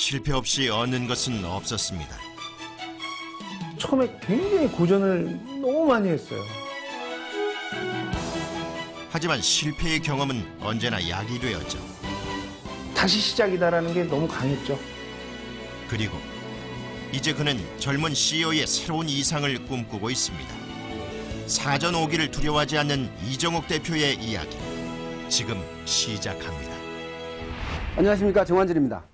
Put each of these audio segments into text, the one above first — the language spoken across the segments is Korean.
실패 없이 얻는 것은 없었습니다. 처음에 굉장히 고전을 너무 많이 했어요. 하지만 실패의 경험은 언제나 약이 되었죠. 다시 시작이다라는 게 너무 강했죠. 그리고 이제 그는 젊은 CEO의 새로운 이상을 꿈꾸고 있습니다. 사전 오기를 두려워하지 않는 이정욱 대표의 이야기, 지금 시작합니다. 안녕하십니까, 정환진입니다.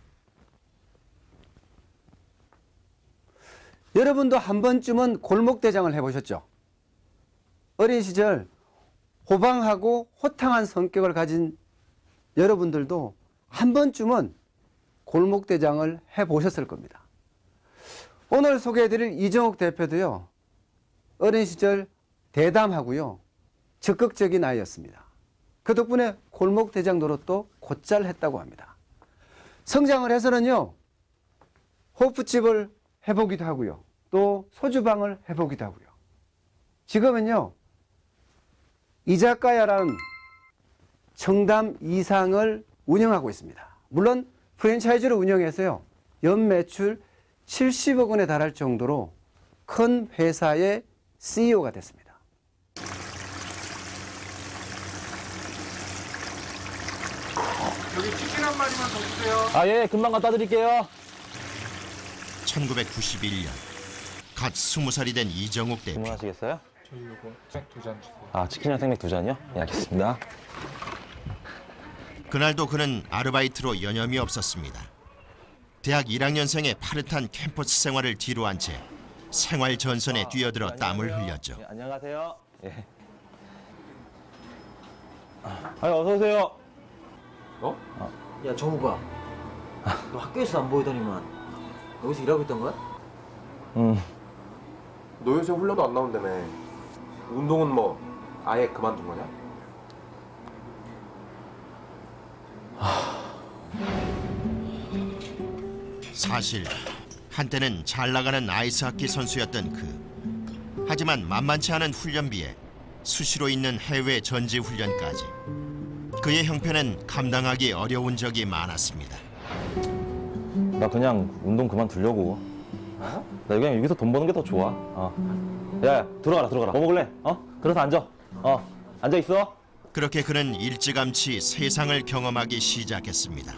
여러분도 한 번쯤은 골목대장을 해보셨죠? 어린 시절 호방하고 호탕한 성격을 가진 여러분들도 한 번쯤은 골목대장을 해보셨을 겁니다. 오늘 소개해드릴 이정욱 대표도요, 어린 시절 대담하고요, 적극적인 아이였습니다. 그 덕분에 골목대장 노릇도 곧잘 했다고 합니다. 성장을 해서는요, 호프집을 해보기도 하고요, 또 소주방을 해보기도 하고요. 지금은요, 이자카야라는 청담 이상을 운영하고 있습니다. 물론 프랜차이즈를 운영해서요, 연매출 70억 원에 달할 정도로 큰 회사의 CEO가 됐습니다. 여기 치킨 한 마리만 더 주세요. 아, 예, 금방 갖다 드릴게요. 1991년 갓 20살이 된 이정욱 대표. 주문하시겠어요? 저희 요거 생맥 2잔 주세요. 아, 치킨이랑 생맥 2잔이요? 예, 알겠습니다. 그날도 그는 아르바이트로 여념이 없었습니다. 대학 1학년생의 파릇한 캠퍼스 생활을 뒤로한 채 생활 전선에 뛰어들어 땀을 흘렸죠. 예, 안녕하세요. 예. 아유, 어서 오세요. 야, 정우가. 너 학교에서 안 보이더니만 여기서 일하고 있던 거야? 너 요새 훈련도 안 나온다며. 운동은 뭐 아예 그만둔 거냐? 사실 한때는 잘 나가는 아이스하키 선수였던 그. 하지만 만만치 않은 훈련비에 수시로 있는 해외 전지 훈련까지 그의 형편은 감당하기 어려운 적이 많았습니다. 나 그냥 운동 그만두려고. 나 그냥 여기서 돈 버는 게 더 좋아. 야, 들어가라. 뭐 먹을래? 들어서 앉아. 앉아 있어. 그렇게 그는 일찌감치 세상을 경험하기 시작했습니다.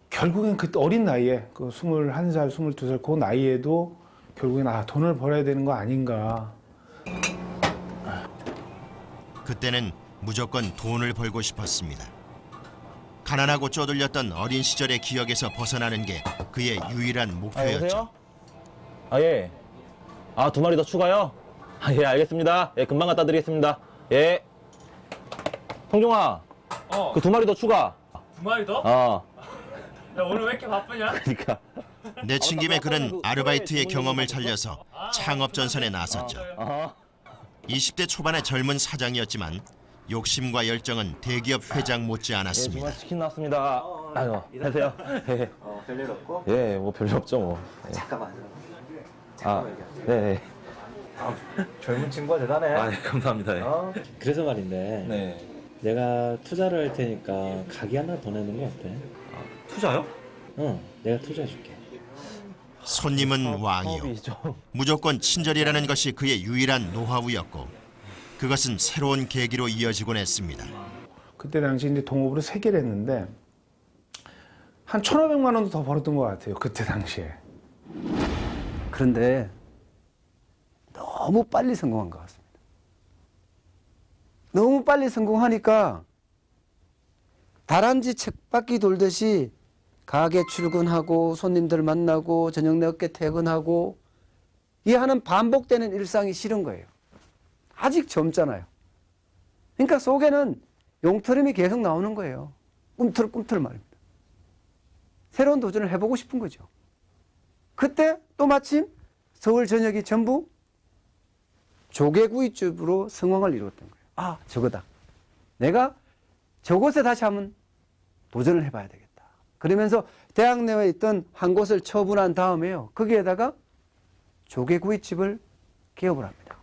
결국엔 그때 어린 나이에 그 21살, 22살 그 나이에도 결국엔 돈을 벌어야 되는 거 아닌가. 그때는 무조건 돈을 벌고 싶었습니다. 가난하고 쪼들렸던 어린 시절의 기억에서 벗어나는 게 그의 유일한 목표였죠. 여보세요? 예. 2마리 더 추가요? 예, 알겠습니다. 예, 금방 갖다 드리겠습니다. 예. 성종아, 그 2마리 더 추가. 2마리 더? 어. 야, 오늘 왜 이렇게 바쁘냐? 그러니까. 내친 김에 그는 아르바이트의 경험을 살려서 창업 전선에 나섰죠. 20대 초반의 젊은 사장이었지만 욕심과 열정은 대기업 회장 못지 예, 않았습니다. 주말 치킨 나왔습니다. 아유, 하세요. 예. 별일 없고? 예, 뭐 별로 없죠, 뭐. 예. 잠깐만. 네. 젊은 친구가 대단해. 네, 감사합니다. 예. 그래서 말인데 네. 내가 투자를 할 테니까 가게 하나 더 내는 거 어때? 투자요? 응, 내가 투자해줄게. 손님은 왕이요. 사업이 좀. 무조건 친절이라는 것이 그의 유일한 노하우였고 그것은 새로운 계기로 이어지곤 했습니다. 그때 당시 이제 동업으로 3개를 했는데 한 1,500만 원도 더 벌었던 것 같아요. 그때 당시에. 그런데 너무 빨리 성공한 것 같습니다. 너무 빨리 성공하니까 다람쥐 쳇바퀴 돌듯이 가게 출근하고 손님들 만나고 저녁 늦게 퇴근하고 이 하는 반복되는 일상이 싫은 거예요. 아직 젊잖아요. 그러니까 속에는 용트림이 계속 나오는 거예요. 꿈틀꿈틀 말입니다. 새로운 도전을 해보고 싶은 거죠. 그때 또 마침 서울 전역이 전부 조개구이집으로 성황을 이루었던 거예요. 저거다. 내가 저곳에 다시 한번 도전을 해봐야 되겠다. 그러면서 대학 내에 있던 한 곳을 처분한 다음에요. 거기에다가 조개구이집을 개업을 합니다.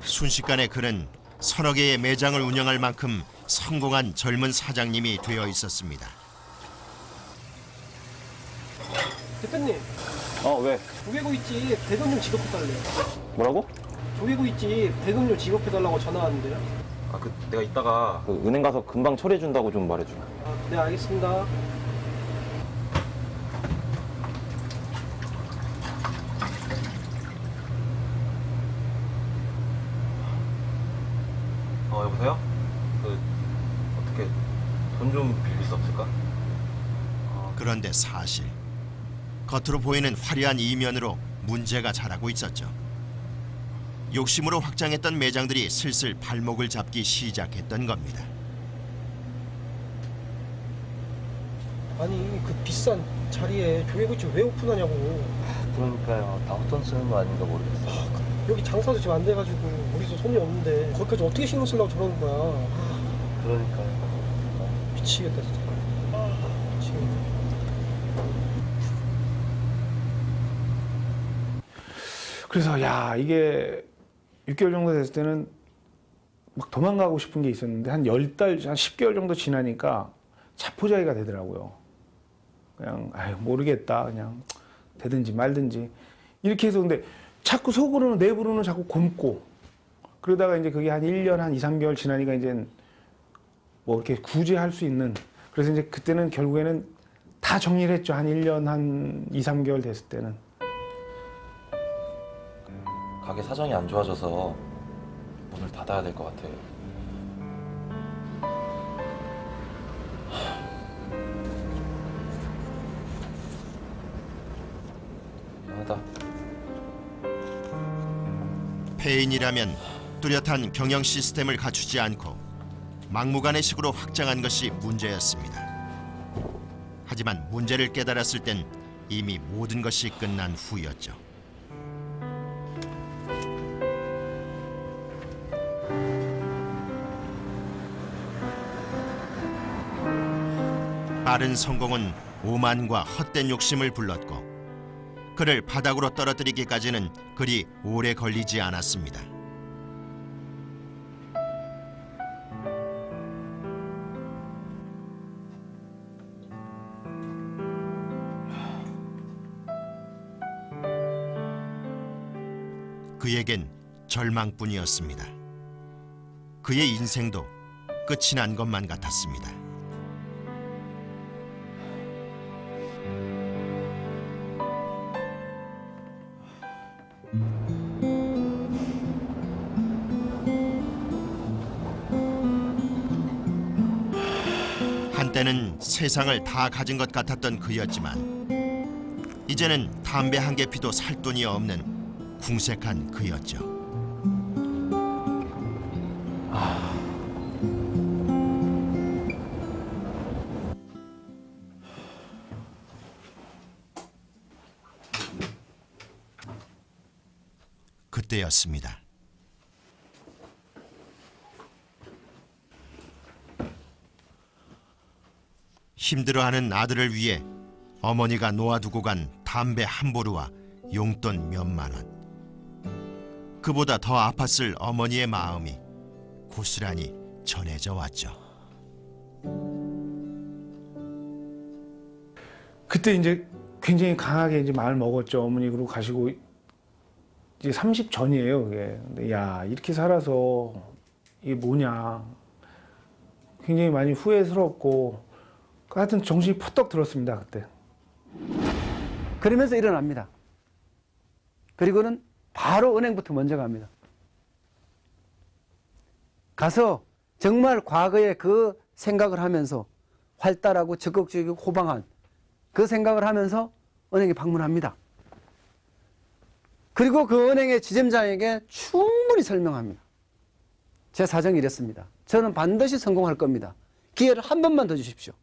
순식간에 그는 서너 개의 매장을 운영할 만큼 성공한 젊은 사장님이 되어 있었습니다. 대표님, 왜? 조개구이집 대금 좀 지급해달래요. 뭐라고? 조개구이집 대금 좀 지급해달라고 전화 왔는데요. 내가 이따가 그 은행 가서 금방 처리해준다고 좀 말해줘. 네, 알겠습니다. 여보세요? 어떻게 돈 좀 빌릴 수 없을까? 그런데 사실 겉으로 보이는 화려한 이면으로 문제가 자라고 있었죠. 욕심으로 확장했던 매장들이 슬슬 발목을 잡기 시작했던 겁니다. 아니, 그 비싼 자리에 조개구이집 왜 오픈하냐고. 그러니까요. 다 헛돈 쓰는 거 아닌가 모르겠어. 여기 장사도 지금 안 돼가지고 우리도 손님 없는데 거기까지 어떻게 신경 쓰려고 저러는 거야. 그러니까요. 미치겠다 진짜. 미치겠네. 그래서 야 이게 6개월 정도 됐을 때는 막 도망가고 싶은 게 있었는데 한 10달, 한 10개월 정도 지나니까 자포자기가 되더라고요. 그냥 아유 모르겠다 그냥 되든지 말든지 이렇게 해서 근데 자꾸 속으로는 내부로는 자꾸 굼고 그러다가 이제 그게 한 1년 한 2, 3개월 지나니까 이제 뭐 이렇게 구제할 수 있는 그래서 이제 그때는 결국에는 다 정리를 했죠. 한 1년 한 2, 3개월 됐을 때는. 가게 사정이 안 좋아져서 문을 닫아야 될 것 같아요. 미안하다. 폐인이라면 뚜렷한 경영 시스템을 갖추지 않고 막무가내식으로 확장한 것이 문제였습니다. 하지만 문제를 깨달았을 땐 이미 모든 것이 끝난 후였죠. 빠른 성공은 오만과 헛된 욕심을 불렀고 그를 바닥으로 떨어뜨리기까지는 그리 오래 걸리지 않았습니다. 그에겐 절망뿐이었습니다. 그의 인생도 끝이 난 것만 같았습니다. 한때는 세상을 다 가진 것 같았던 그였지만 이제는 담배 한 개 피도 살 돈이 없는 궁색한 그였죠. 그때였습니다. 힘들어하는 아들을 위해 어머니가 놓아두고 간 담배 한 보루와 용돈 몇만 원. 그보다 더 아팠을 어머니의 마음이 고스란히 전해져 왔죠. 그때 이제 굉장히 강하게 이제 마음을 먹었죠. 어머니 그러고 가시고 이제 30 전이에요. 그게. 근데 야 이렇게 살아서 이게 뭐냐. 굉장히 많이 후회스럽고 하여튼 정신이 퍼떡 들었습니다. 그때. 그러면서 일어납니다. 그리고는 바로 은행부터 먼저 갑니다. 가서 정말 과거의 그 생각을 하면서 활달하고 적극적이고 호방한 그 생각을 하면서 은행에 방문합니다. 그리고 그 은행의 지점장에게 충분히 설명합니다. 제 사정이 이랬습니다. 저는 반드시 성공할 겁니다. 기회를 한 번만 더 주십시오.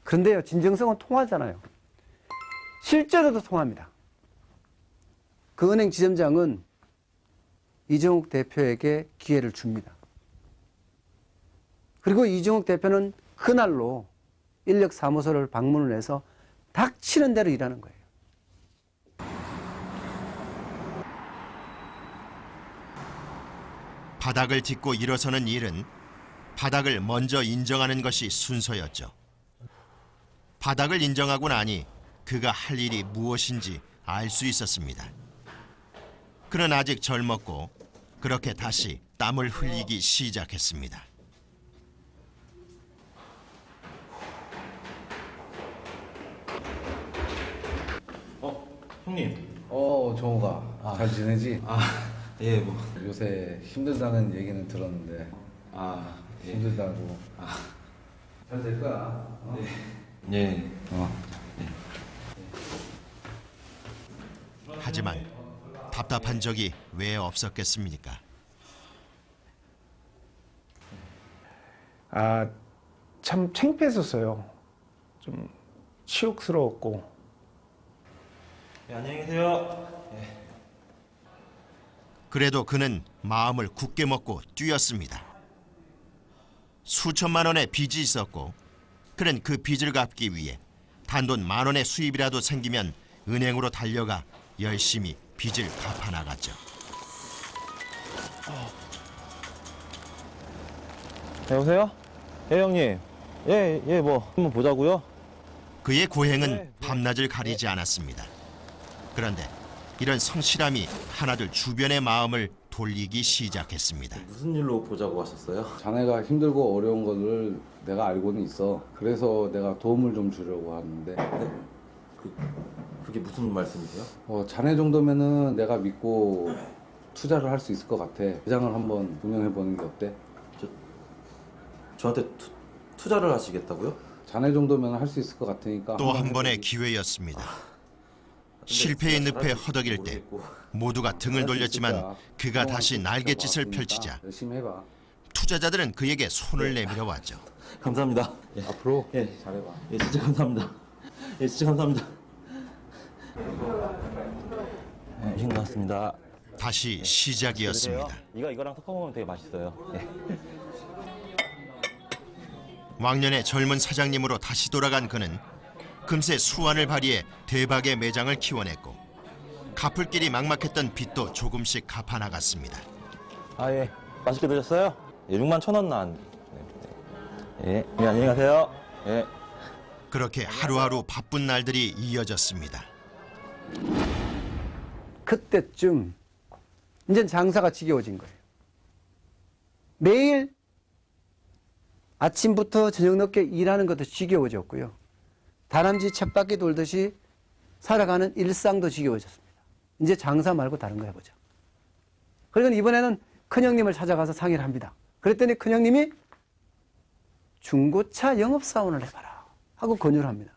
그런데요, 진정성은 통하잖아요. 실제로도 통합니다. 그 은행 지점장은 이정욱 대표에게 기회를 줍니다. 그리고 이정욱 대표는 그날로 인력사무소를 방문을 해서 닥치는 대로 일하는 거예요. 바닥을 딛고 일어서는 일은 바닥을 먼저 인정하는 것이 순서였죠. 바닥을 인정하고 나니 그가 할 일이 무엇인지 알 수 있었습니다. 그는 아직 젊었고 그렇게 다시 땀을 흘리기 시작했습니다. 형님. 정우가 잘 지내지? 예, 뭐. 요새 힘들다는 얘기는 들었는데 예. 힘들다고. 잘 될 거야. 어? 예. 하지만 답답한 적이 왜 없었겠습니까? 참 창피했었어요. 좀 치욕스러웠고. 예, 안녕히 계세요. 그래도 그는 마음을 굳게 먹고 뛰었습니다. 수천만 원의 빚이 있었고 그는 그 빚을 갚기 위해 단돈 10,000원의 수입이라도 생기면 은행으로 달려가 열심히 빚을 갚아나갔죠. 여보세요? 예, 형님. 예, 뭐 한번 보자고요. 그의 고행은 밤낮을 가리지 않았습니다. 그런데 이런 성실함이 하나둘 주변의 마음을 돌리기 시작했습니다. 무슨 일로 보자고 하셨어요? 자네가 힘들고 어려운 거를 내가 알고는 있어. 그래서 내가 도움을 좀 주려고 하는데. 그게 무슨 말씀이세요? 자네 정도면은 내가 믿고 투자를 할 수 있을 것 같아. 매장을 한번 운영해 보는 게 어때? 저한테 투자를 하시겠다고요? 자네 정도면 할 수 있을 것 같으니까. 또 한 번의 기회였습니다. 실패의 늪에 허덕일 때 모두가 등을 돌렸지만 그가 다시 날갯짓을 펼치자 열심히 해봐. 투자자들은 그에게 손을 내밀어 왔죠. 감사합니다. 앞으로 예. 잘해봐. 예, 진짜 감사합니다. 예, 진짜 감사합니다. 음식 나왔습니다. 다시 시작이었습니다. 이거랑 섞어 먹으면 되게 맛있어요. 예. 왕년의 젊은 사장님으로 다시 돌아간 그는 금세 수완을 발휘해 대박의 매장을 키워냈고 갚을 길이 막막했던 빚도 조금씩 갚아나갔습니다. 예. 맛있게 드셨어요? 예, 61,000원 나왔는데. 예, 안녕히 가세요. 예. 그렇게 하루하루 바쁜 날들이 이어졌습니다. 그때쯤 이제 장사가 지겨워진 거예요. 매일 아침부터 저녁 늦게 일하는 것도 지겨워졌고요. 다람쥐 쳇바퀴 돌듯이 살아가는 일상도 지겨워졌습니다. 이제 장사 말고 다른 거 해보자. 그러니까 이번에는 큰형님을 찾아가서 상의를 합니다. 그랬더니 큰형님이 중고차 영업사원을 해봐라 하고 권유를 합니다.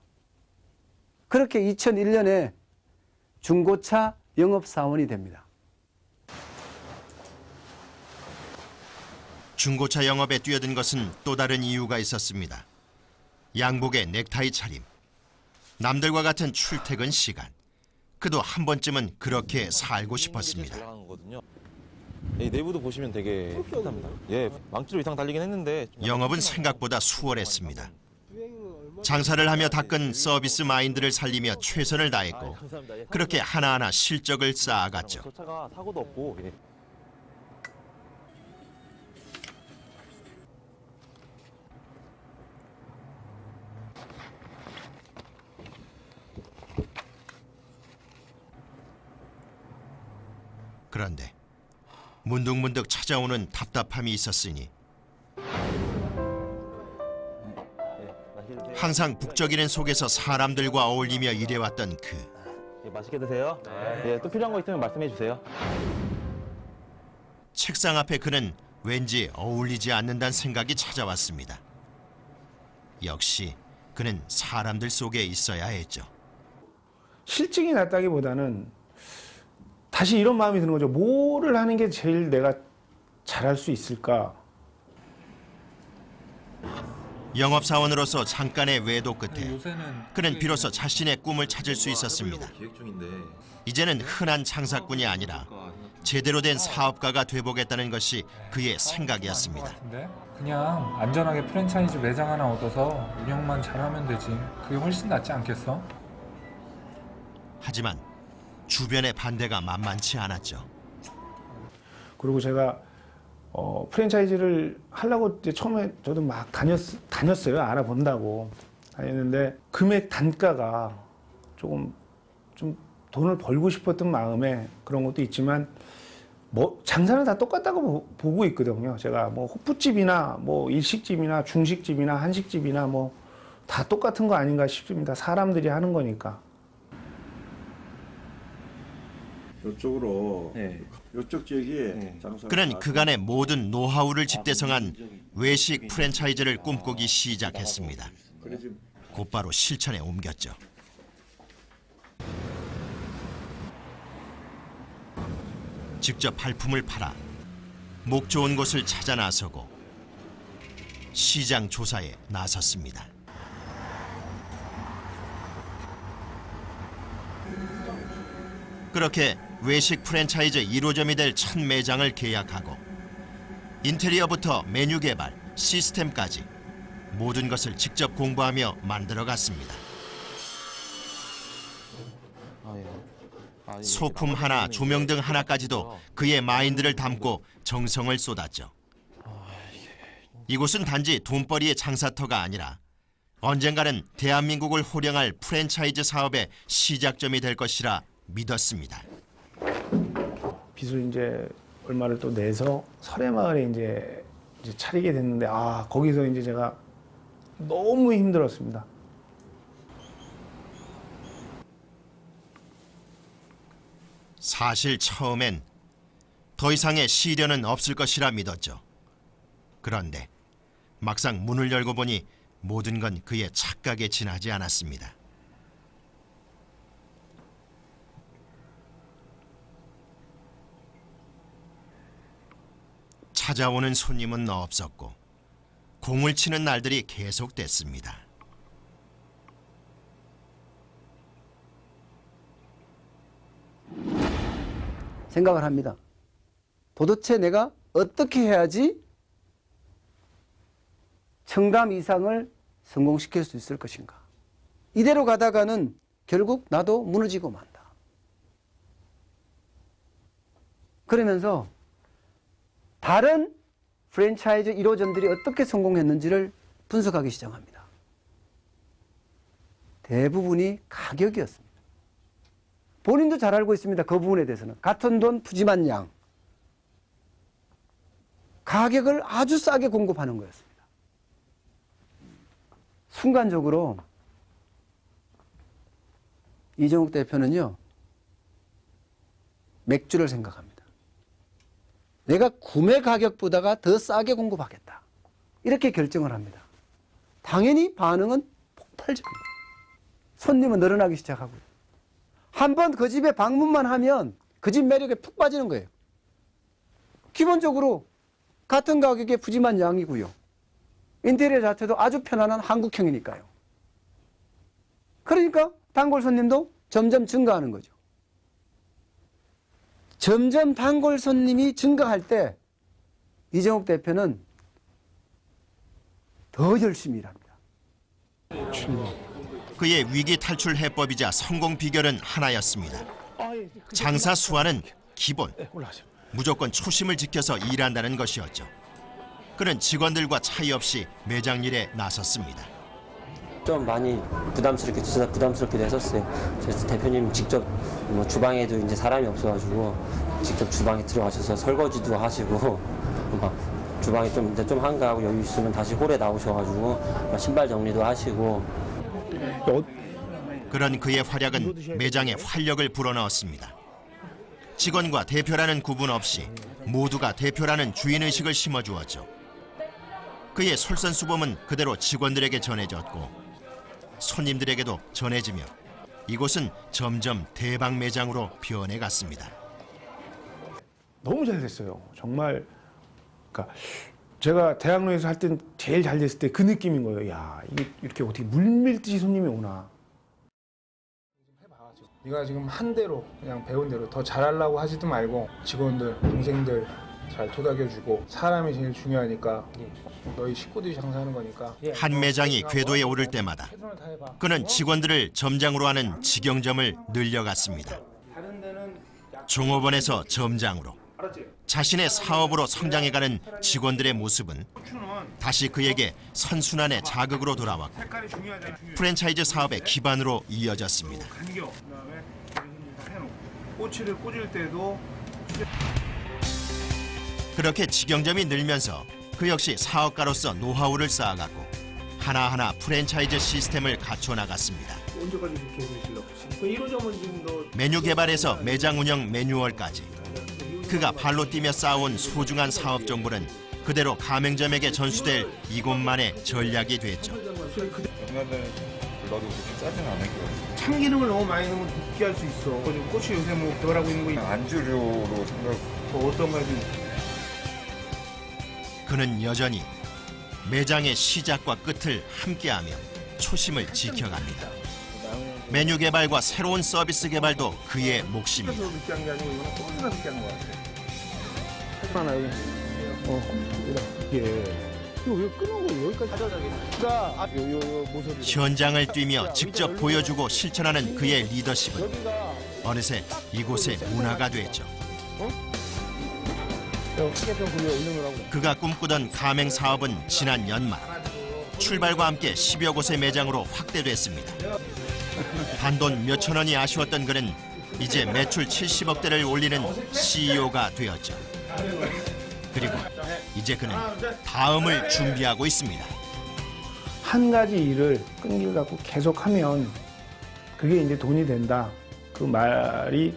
그렇게 2001년에 중고차 영업사원이 됩니다. 중고차 영업에 뛰어든 것은 또 다른 이유가 있었습니다. 양복에 넥타이 차림, 남들과 같은 출퇴근 시간. 그도 한 번쯤은 그렇게 살고 싶었습니다. 이 내부도 보시면 되게 깨끗합니다. 예, 망치로 이상 달리긴 했는데 영업은 생각보다 수월했습니다. 장사를 하며 닦은 서비스 마인드를 살리며 최선을 다했고 그렇게 하나하나 실적을 쌓아갔죠. 저 차가 사고도 없고. 예. 그런데 문득문득 찾아오는 답답함이 있었으니 항상 북적이는 속에서 사람들과 어울리며 일해왔던 그. 예, 맛있게 드세요. 예, 또 필요한 거 있으면 말씀해 주세요. 책상 앞에 그는 왠지 어울리지 않는다는 생각이 찾아왔습니다. 역시 그는 사람들 속에 있어야 했죠. 실증이 났다기보다는 다시 이런 마음이 드는 거죠. 뭐를 하는 게 제일 내가 잘할 수 있을까? 영업사원으로서 잠깐의 외도 끝에 그는 비로소 자신의 꿈을 찾을 수 있었습니다. 이제는 흔한 장사꾼이 아니라 제대로 된 사업가가 돼보겠다는 것이 그의 생각이었습니다. 그냥 안전하게 프랜차이즈 매장 하나 얻어서 운영만 잘하면 되지. 그게 훨씬 낫지 않겠어? 하지만 주변의 반대가 만만치 않았죠. 그리고 제가 프랜차이즈를 하려고 이제 처음에 저도 막 다녔어요. 알아본다고 다녔는데 금액 단가가 조금 좀 돈을 벌고 싶었던 마음에 그런 것도 있지만 뭐 장사는 다 똑같다고 보고 있거든요. 제가 뭐 호프집이나 뭐 일식집이나 중식집이나 한식집이나 뭐 다 똑같은 거 아닌가 싶습니다. 사람들이 하는 거니까. 이쪽으로 이쪽 지역이 그는 그간의 모든 노하우를 집대성한 외식 프랜차이즈를 꿈꾸기 시작했습니다. 곧바로 실천에 옮겼죠. 직접 발품을 팔아 목 좋은 곳을 찾아 나서고 시장 조사에 나섰습니다. 그렇게 외식 프랜차이즈 1호점이 될 첫 매장을 계약하고 인테리어부터 메뉴 개발, 시스템까지 모든 것을 직접 공부하며 만들어갔습니다. 소품 하나, 조명등 하나까지도 그의 마인드를 담고 정성을 쏟았죠. 이곳은 단지 돈벌이의 장사터가 아니라 언젠가는 대한민국을 호령할 프랜차이즈 사업의 시작점이 될 것이라 믿었습니다. 빚을 이제 얼마를 또 내서 설해마을에 이제 차리게 됐는데 거기서 이제 제가 너무 힘들었습니다. 사실 처음엔 더 이상의 시련은 없을 것이라 믿었죠. 그런데 막상 문을 열고 보니 모든 건 그의 착각에 지나지 않았습니다. 찾아오는 손님은 없었고 공을 치는 날들이 계속됐습니다. 생각을 합니다. 도대체 내가 어떻게 해야지 청담 이상을 성공시킬 수 있을 것인가. 이대로 가다가는 결국 나도 무너지고 만다. 그러면서 다른 프랜차이즈 1호점들이 어떻게 성공했는지를 분석하기 시작합니다. 대부분이 가격이었습니다. 본인도 잘 알고 있습니다. 그 부분에 대해서는. 같은 돈 푸짐한 양. 가격을 아주 싸게 공급하는 거였습니다. 순간적으로 이정욱 대표는요, 맥주를 생각합니다. 내가 구매 가격보다가 더 싸게 공급하겠다. 이렇게 결정을 합니다. 당연히 반응은 폭발적입니다. 손님은 늘어나기 시작하고요. 한번 그 집에 방문만 하면 그 집 매력에 푹 빠지는 거예요. 기본적으로 같은 가격에 푸짐한 양이고요. 인테리어 자체도 아주 편안한 한국형이니까요. 그러니까 단골 손님도 점점 증가하는 거죠. 점점 단골 손님이 증가할 때 이정욱 대표는 더 열심히 일합니다. 그의 위기 탈출 해법이자 성공 비결은 하나였습니다. 장사 수완은 기본, 무조건 초심을 지켜서 일한다는 것이었죠. 그는 직원들과 차이 없이 매장 일에 나섰습니다. 좀 많이 부담스럽게 했었어요. 그래서 대표님 직접 주방에도 이제 사람이 없어가지고 직접 주방에 들어가셔서 설거지도 하시고 막 주방에 좀 한가하고 여유 있으면 다시 홀에 나오셔가지고 신발 정리도 하시고. 그런 그의 활약은 매장에 활력을 불어넣었습니다. 직원과 대표라는 구분 없이 모두가 대표라는 주인의식을 심어주었죠. 그의 솔선수범은 그대로 직원들에게 전해졌고 손님들에게도 전해지며 이곳은 점점 대박 매장으로 변해갔습니다. 너무 잘 됐어요. 정말. 그러니까 제가 대학로에서 할 땐 제일 잘 됐을 때 그 느낌인 거예요. 야, 이게 이렇게 어떻게 물밀듯이 손님이 오나. 네가 지금 한 대로 그냥 배운 대로 더 잘하려고 하지도 말고 직원들, 동생들 잘 토닥여주고 사람이 제일 중요하니까 너희 식구들이 장사하는 거니까. 한 매장이 궤도에 오를 때마다 그는 직원들을 점장으로 하는 직영점을 늘려갔습니다. 종업원에서 점장으로, 자신의 사업으로 성장해가는 직원들의 모습은 다시 그에게 선순환의 자극으로 돌아왔고 프랜차이즈 사업의 기반으로 이어졌습니다. 꼬치를 꽂을 때도 그렇게 직영점이 늘면서 그 역시 사업가로서 노하우를 쌓아갔고 하나하나 프랜차이즈 시스템을 갖춰 나갔습니다. 언제까지 그렇게 해주시려고? 1호점은 지금 더 메뉴 개발에서 매장 운영 매뉴얼까지 그가 발로 뛰며 쌓아온 소중한 사업 정보는 그대로 가맹점에게 전수될 이곳만의 전략이 됐죠. 옛날에는 불러도 그렇게 짜증 안 했고요. 참기름을 너무 많이 넣으면 느끼할 수 있어. 꼬치 요새 뭐 개발하고 있는 거 안주료로 생각. 어떤 가지? 그는 여전히 매장의 시작과 끝을 함께하며 초심을 지켜갑니다. 메뉴 개발과 새로운 서비스 개발도 그의 몫입니다. 느끼한 게 아니고 이거는 소스가 느끼한 것 같아. 하지만 여기 이게 이거 왜 끊은 거예요? 여기까지 가져가겠다. 요 모서리. 현장을 뛰며 직접 보여주고 실천하는 그의 리더십은 어느새 이곳의 문화가 됐죠. 그가 꿈꾸던 가맹 사업은 지난 연말 출발과 함께 10여 곳의 매장으로 확대됐습니다. 단돈 몇천 원이 아쉬웠던 그는 이제 매출 70억대를 올리는 CEO가 되었죠. 그리고 이제 그는 다음을 준비하고 있습니다. 한 가지 일을 끈기를 갖고 계속하면 그게 이제 돈이 된다. 그 말이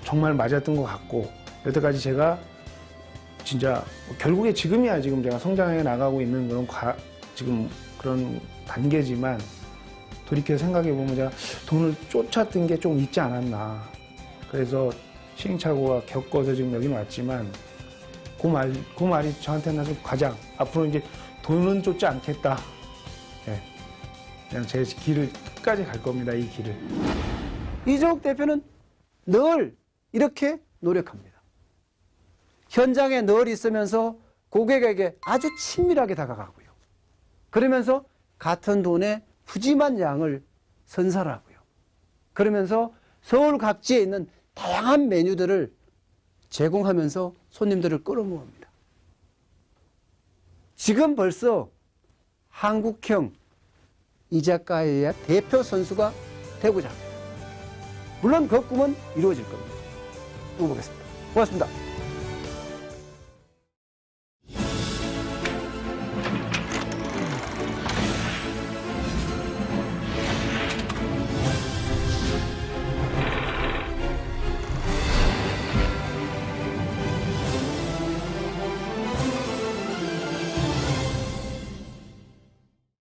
정말 맞았던 것 같고 여태까지 제가 진짜 결국에 지금이야 지금 제가 성장해 나가고 있는 지금 그런 단계지만 돌이켜 생각해 보면 제가 돈을 쫓았던 게 좀 있지 않았나. 그래서 시행착오가 겪어서 지금 여기 왔지만 그 말이 저한테는 가장 앞으로 이제 돈은 쫓지 않겠다. 네. 그냥 제 길을 끝까지 갈 겁니다. 이 길을. 이종욱 대표는 늘 이렇게 노력합니다. 현장에 늘 있으면서 고객에게 아주 친밀하게 다가가고요. 그러면서 같은 돈의 푸짐한 양을 선사하고요. 그러면서 서울 각지에 있는 다양한 메뉴들을 제공하면서 손님들을 끌어모읍니다. 지금 벌써 한국형 이자카야의 대표 선수가 되고자 합니다. 물론 그 꿈은 이루어질 겁니다. 두고 보겠습니다. 고맙습니다.